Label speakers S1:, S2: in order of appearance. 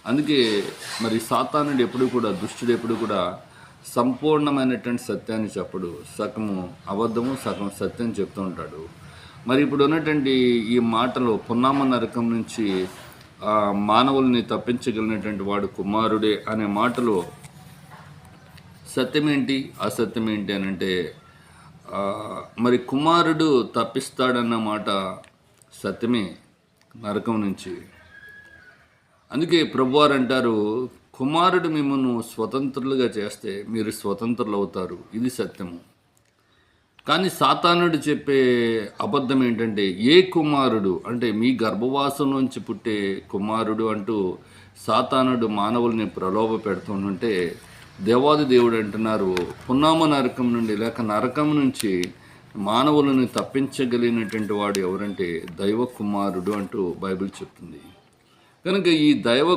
S1: అందుకే మరి సాతానుడు ఎప్పుడు కూడా, దుష్టుడు ఎప్పుడు కూడా సంపూర్ణమైనటువంటి సత్యాన్ని చెప్పడు. సగము అబద్ధము, సగం సత్యం చెప్తూ ఉంటాడు. మరి ఇప్పుడు ఉన్నటువంటి ఈ మాటలు పున్నామ నరకం నుంచి మానవుల్ని తప్పించగలిగినటువంటి వాడు కుమారుడే అనే మాటలో సత్యమేంటి, అసత్యమేంటి అని అంటే, మరి కుమారుడు తప్పిస్తాడన్న మాట సత్యమే నరకం నుంచి. అందుకే ప్రభువారు అంటారు, కుమారుడు మిమ్మల్ని స్వతంత్రులుగా చేస్తే మీరు స్వతంత్రులు అవుతారు. ఇది సత్యము. కానీ సాతానుడు చెప్పే అబద్ధం ఏంటంటే, ఏ కుమారుడు అంటే మీ గర్భవాసం నుంచి పుట్టే కుమారుడు అంటూ సాతానుడు మానవుల్ని ప్రలోభ పెడుతుంటే, దేవాది దేవుడు అంటున్నారు, పున్నామ నరకం నుండి లేక నరకం నుంచి మానవులను తప్పించగలిగినటువంటి వాడు ఎవరంటే దైవ కుమారుడు అంటూ బైబిల్ చెప్తుంది. కనుక ఈ దైవ